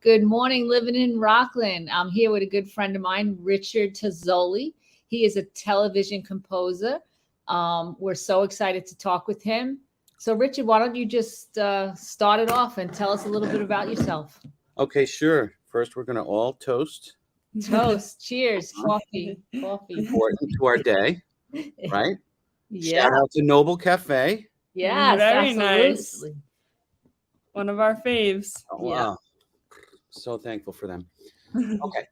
Good morning, living in Rockland. I'm here with a good friend of mine, Richard Tozzoli. He is a television composer. We're so excited to talk with him. So, Richard, why don't you just start it off and tell us a little bit about yourself? Okay, sure. First, we're going to all toast. Toast. Cheers. Coffee. Coffee. Important to our day, right? Yeah. Shout out to Noble Cafe. Yes, Very absolutely. nice. One of our faves. Oh, Yeah. wow. So thankful for them. Okay.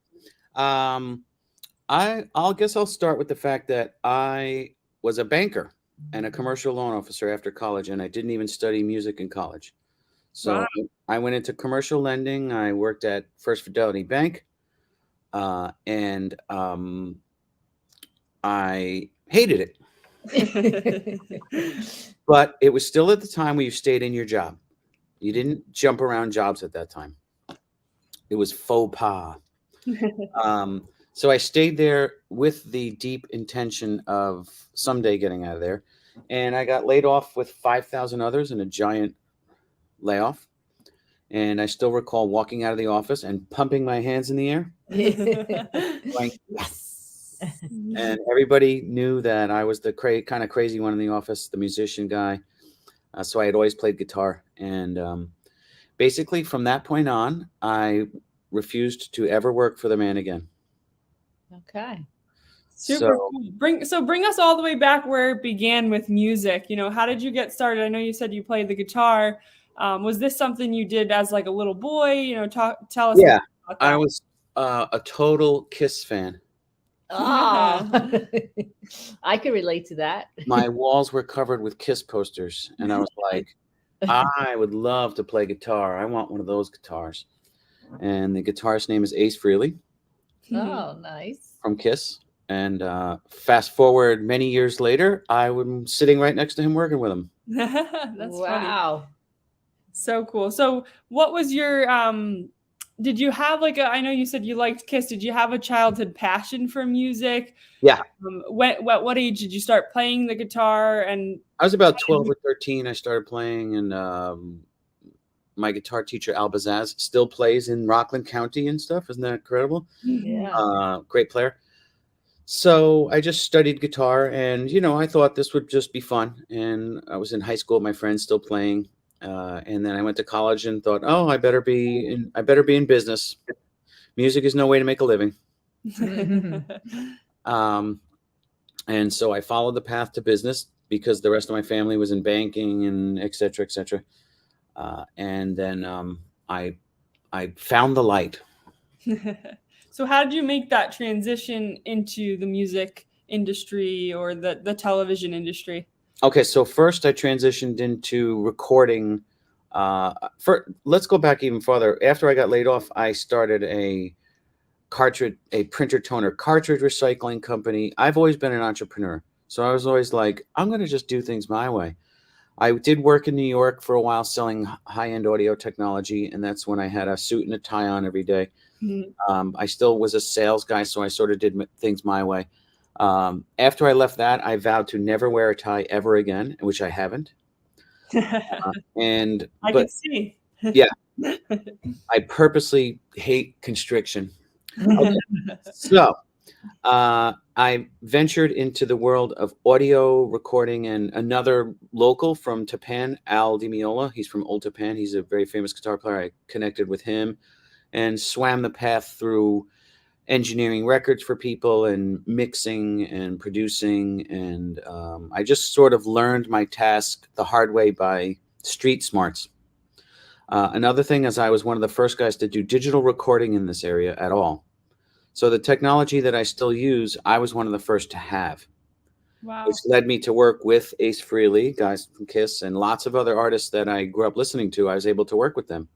I'll guess I'll start with the fact that I was a banker and a commercial loan officer after college, and I didn't even study music in college. So Wow. I went into commercial lending. I worked at First Fidelity Bank, and I hated it. But it was still at the time where you stayed in your job. You didn't jump around jobs at that time. It was faux pas. So I stayed there with the deep intention of someday getting out of there. And I got laid off with 5,000 others in a giant layoff. And I still recall walking out of the office and pumping my hands in the air. Going, yes. And everybody knew that I was the kind of crazy one in the office, the musician guy. So I had always played guitar. And basically from that point on, I refused to ever work for the man again. Okay. Super cool. Bring us all the way back where it began with music. You know, how did you get started? I know you said you played the guitar. Was this something you did as like a little boy? You know, tell us. Yeah, about that. I was a total Kiss fan. Oh, I could relate to that. My walls were covered with Kiss posters, and I was like, I would love to play guitar. I want one of those guitars. And the guitarist's name is Ace Frehley. Oh, nice. From Kiss. And fast forward many years later, I was sitting right next to him working with him. That's funny. Wow. So cool. So what was your did you have like I know you said you liked Kiss. Did you have a childhood passion for music? Yeah. What age did you start playing the guitar? And I was about 12 or 13. I started playing, and my guitar teacher, Al Bazaz, still plays in Rockland County and stuff. Isn't that incredible? Yeah. Great player. So I just studied guitar, and, I thought this would just be fun. And I was in high school, my friends still playing. And then I went to college and thought, oh, I better be in business. Music is no way to make a living. And so I followed the path to business because the rest of my family was in banking and et cetera, et cetera. And then I found the light. So how did you make that transition into the music industry or the television industry? Okay, so first I transitioned into recording. Let's go back even farther. After I got laid off, I started a printer toner cartridge recycling company. I've always been an entrepreneur. So I was always like, I'm going to just do things my way. I did work in New York for a while selling high-end audio technology, and that's when I had a suit and a tie on every day. Mm-hmm. I still was a sales guy, so I sort of did things my way. After I left that, I vowed to never wear a tie ever again, which I haven't. And I can see. Yeah, I purposely hate constriction. Okay. So I ventured into the world of audio recording, and another local from Japan, Al DiMeola. He's from Old Japan. He's a very famous guitar player. I connected with him and swam the path through engineering records for people and mixing and producing. And I just sort of learned my task the hard way by street smarts. Another thing is I was one of the first guys to do digital recording in this area at all. So the technology that I still use, I was one of the first to have. Wow. Which led me to work with Ace Frehley, guys from Kiss, and lots of other artists that I grew up listening to. I was able to work with them.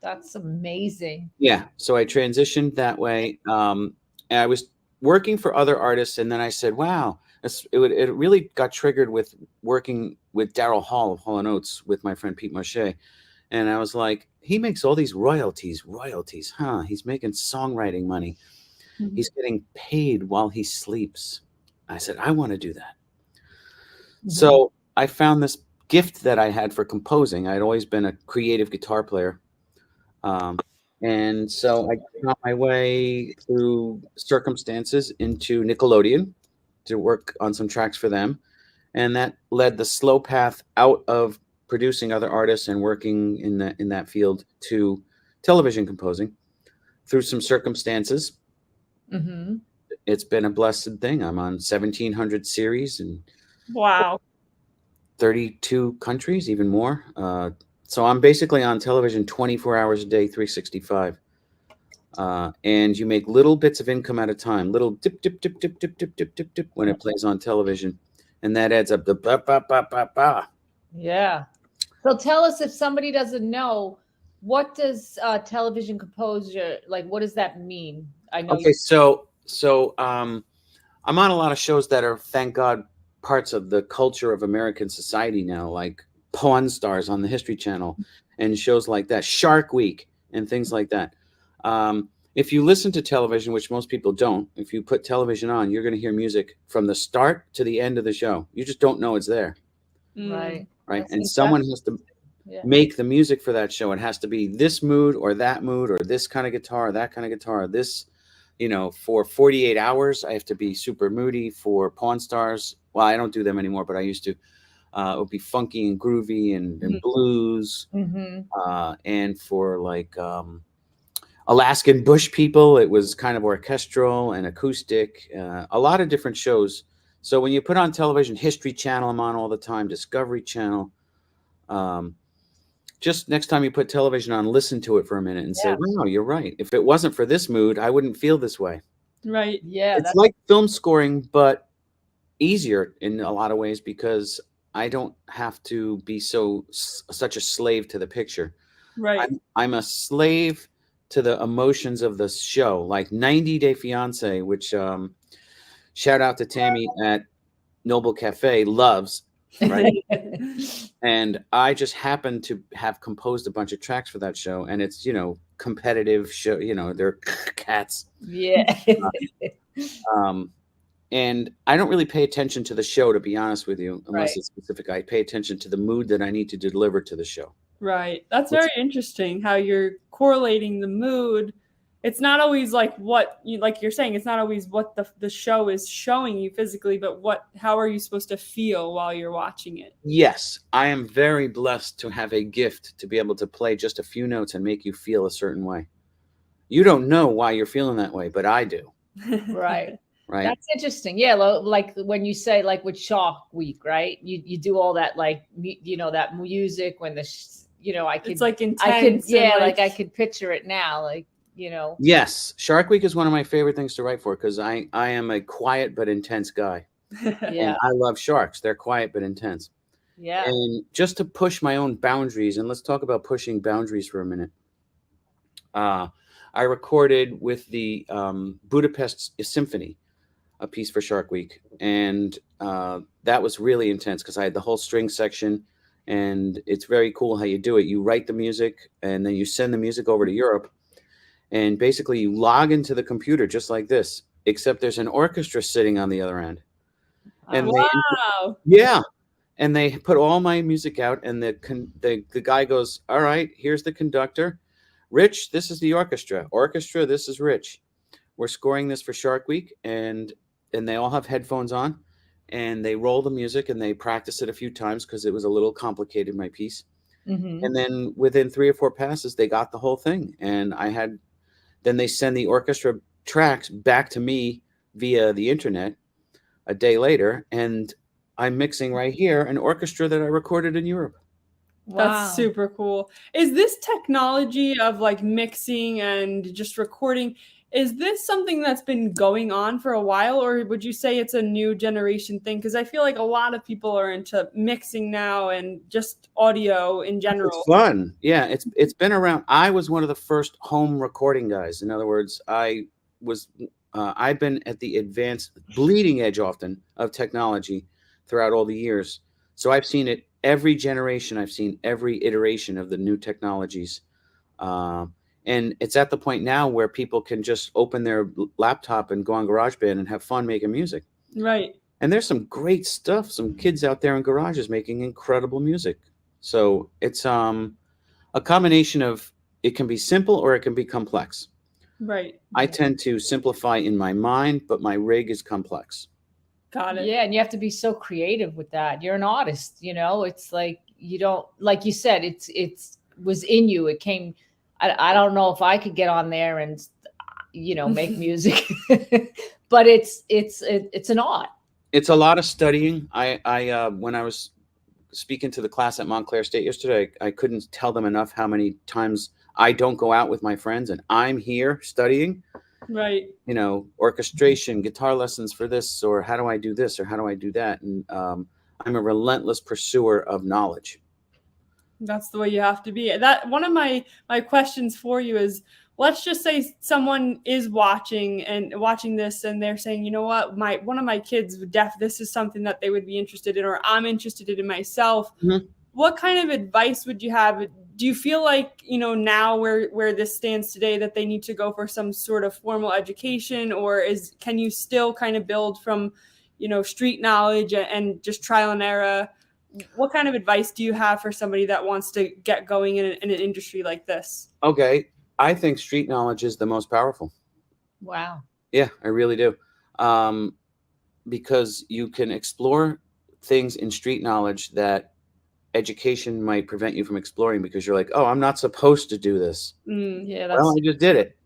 That's amazing. Yeah. So I transitioned that way. And I was working for other artists, and then I said, wow, it really got triggered with working with Daryl Hall of Hall Oates with my friend Pete Marché. And I was like, he makes all these royalties, huh? He's making songwriting money. Mm-hmm. He's getting paid while he sleeps. I said, I want to do that. Mm-hmm. So I found this gift that I had for composing. I'd always been a creative guitar player. And so I got my way through circumstances into Nickelodeon to work on some tracks for them. And that led the slow path out of producing other artists and working in that field to television composing through some circumstances. Mm-hmm. It's been a blessed thing. I'm on 1,700 series and Wow. 32 countries, even more. So I'm basically on television 24 hours a day, 365. And you make little bits of income at a time, little dip, dip, dip, dip, dip, dip, dip, dip, dip when it plays on television. And that adds up to ba, ba, ba, ba, ba. Yeah. So tell us, if somebody doesn't know, what does television composer, like, what does that mean? I know. Okay, so I'm on a lot of shows that are, thank God, parts of the culture of American society now, like Pawn Stars on the History Channel and shows like that, Shark Week and things like that. If you listen to television, which most people don't, if you put television on, you're going to hear music from the start to the end of the show. You just don't know it's there. Right. Right. That's and someone has to Yeah. make the music for that show. It has to be this mood or this kind of guitar, or that kind of guitar, this, for 48 hours, I have to be super moody. For Pawn Stars, well, I don't do them anymore, but I used to. It would be funky and groovy and blues. Mm-hmm. And for like Alaskan Bush People, it was kind of orchestral and acoustic, a lot of different shows. So when you put on television, History Channel, I'm on all the time, Discovery Channel. Just next time you put television on, listen to it for a minute and say, wow, you're right. If it wasn't for this mood, I wouldn't feel this way. Right. Yeah. It's like film scoring, but easier in a lot of ways because I don't have to be such a slave to the picture. Right. I'm a slave to the emotions of the show, like 90 Day Fiance, which shout out to Tammy at Noble Cafe, loves. Right. And I just happened to have composed a bunch of tracks for that show, and it's competitive show. They're cats. Yeah. And I don't really pay attention to the show, to be honest with you, unless Right. it's specific. I pay attention to the mood that I need to deliver to the show. Right. That's very interesting how you're correlating the mood. It's not always like what you, like you're saying, it's not always what the show is showing you physically, but how are you supposed to feel while you're watching it? Yes, I am very blessed to have a gift to be able to play just a few notes and make you feel a certain way. You don't know why you're feeling that way, but I do. Right. Right. That's interesting. Yeah. Like when you say, like with Shark Week, right? You do all that, like, that music when it's like intense. I could picture it now. Like, Yes. Shark Week is one of my favorite things to write for because I am a quiet but intense guy. Yeah. And I love sharks. They're quiet but intense. Yeah. And just to push my own boundaries, and let's talk about pushing boundaries for a minute. I recorded with the Budapest Symphony a piece for Shark Week, and that was really intense because I had the whole string section, and it's very cool how you do it. You write the music, and then you send the music over to Europe, and basically you log into the computer just like this, except there's an orchestra sitting on the other end. And wow. And they put all my music out, and the guy goes, all right, here's the conductor. Rich, this is the orchestra. Orchestra, this is Rich. We're scoring this for Shark Week, and they all have headphones on, and they roll the music, and they practice it a few times because it was a little complicated, my piece. Mm-hmm. And then within 3 or 4 passes, they got the whole thing. And then they send the orchestra tracks back to me via the internet a day later, and I'm mixing right here an orchestra that I recorded in Europe. Wow. That's super cool. Is this technology of like mixing and just recording, is this something that's been going on for a while, or would you say it's a new generation thing? Because I feel like a lot of people are into mixing now and just audio in general. It's fun. Yeah, it's been around. I was one of the first home recording guys. In other words, I've been at the advanced bleeding edge often of technology throughout all the years. So I've seen it every generation. I've seen every iteration of the new technologies. And it's at the point now where people can just open their laptop and go on GarageBand and have fun making music. Right. And there's some great stuff. Some kids out there in garages making incredible music. So it's a combination of it can be simple or it can be complex. Right. I tend to simplify in my mind, but my rig is complex. Got it. Yeah, and you have to be so creative with that. You're an artist, you know. It's like you don't, like you said, it's was in you. It came. I don't know if I could get on there and, you know, make music, but it's an art. It's a lot of studying. I when I was speaking to the class at Montclair State yesterday, I couldn't tell them enough how many times I don't go out with my friends and I'm here studying. Right. You know, orchestration, guitar lessons for this, or how do I do this, or how do I do that? And I'm a relentless pursuer of knowledge. That's the way you have to be. That one of my questions for you is, let's just say someone is watching this and they're saying, you know what, one of my kids this is something that they would be interested in, or I'm interested in myself. Mm-hmm. What kind of advice would you have? Do you feel like, you know, now where this stands today, that they need to go for some sort of formal education, or can you still kind of build from, you know, street knowledge and just trial and error? What kind of advice do you have for somebody that wants to get going in an industry like this? Okay. I think street knowledge is the most powerful. Wow. Yeah, I really do. Because you can explore things in street knowledge that education might prevent you from exploring, because you're like, oh, I'm not supposed to do this. Yeah, well, I just did it.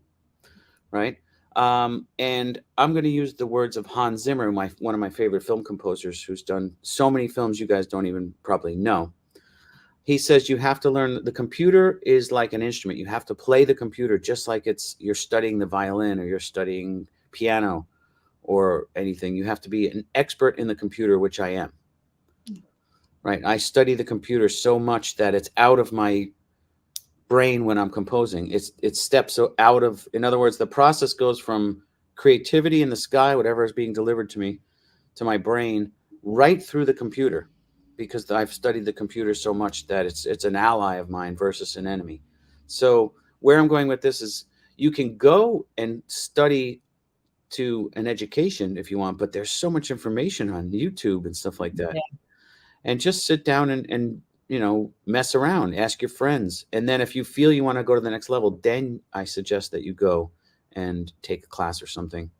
Right. And I'm going to use the words of Hans Zimmer, one of my favorite film composers, who's done so many films you guys don't even probably know. He says you have to learn, the computer is like an instrument. You have to play the computer just like you're studying the violin, or you're studying piano or anything. You have to be an expert in the computer, which I am. Right. I study the computer so much that it's out of my brain when I'm composing. It steps out of, in other words, the process goes from creativity in the sky, whatever is being delivered to me, to my brain, right through the computer, because I've studied the computer so much that it's an ally of mine versus an enemy. So where I'm going with this is, you can go and study to an education if you want, but there's so much information on YouTube and stuff like that. Yeah. And just sit down and you know, mess around, ask your friends. And then if you feel you want to go to the next level, then I suggest that you go and take a class or something.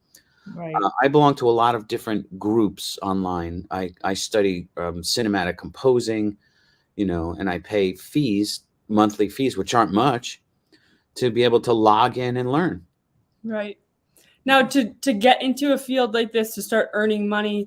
Right. I belong to a lot of different groups online. I study cinematic composing, you know, and I pay monthly fees, which aren't much, to be able to log in and learn. Right. Now, to get into a field like this, to start earning money,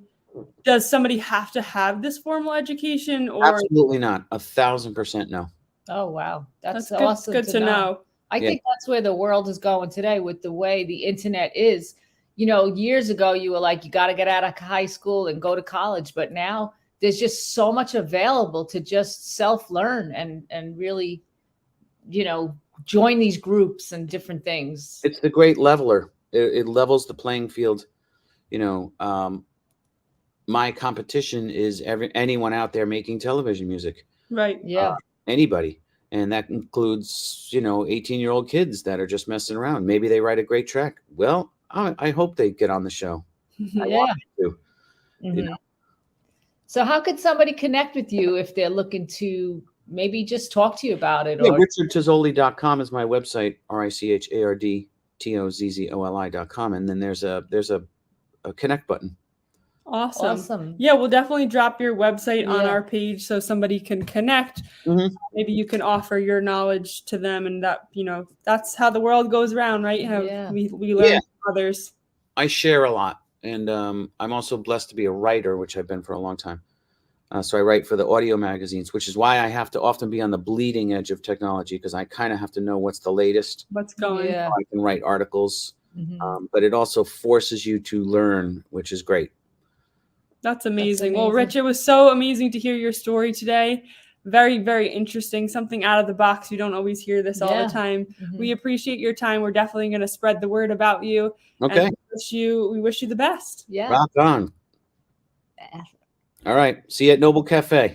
does somebody have to have this formal education? Or absolutely not. 1,000% no. Oh, wow. That's good, awesome. Good to know. I think that's where the world is going today, with the way the internet is. You know, years ago, you were like, you got to get out of high school and go to college. But now there's just so much available to just self-learn and really, you know, join these groups and different things. It's the great leveler. It levels the playing field. You know, my competition is anyone out there making television music. Right. Yeah. Anybody. And that includes, you know, 18-year-old kids that are just messing around. Maybe they write a great track. Well, I hope they get on the show. Yeah. I want them to. Mm-hmm. You know? So how could somebody connect with you if they're looking to maybe just talk to you about it? Yeah, richardtozzoli.com is my website, RichardTozzoli.com. And then there's a connect button. Awesome. Yeah, we'll definitely drop your website on our page so somebody can connect. Mm-hmm. Maybe you can offer your knowledge to them, and that, you know, that's how the world goes around, right? We learn from others. I share a lot, and I'm also blessed to be a writer, which I've been for a long time. So I write for the audio magazines, which is why I have to often be on the bleeding edge of technology, because I kind of have to know what's the latest. What's going. Yeah. I can write articles, but it also forces you to learn, which is great. That's amazing. Well, Rich, it was so amazing to hear your story today. Very, very interesting. Something out of the box. You don't always hear this all the time. Mm-hmm. We appreciate your time. We're definitely going to spread the word about you. Okay. And we wish you the best. Yeah. Rock on. All right. See you at Noble Cafe.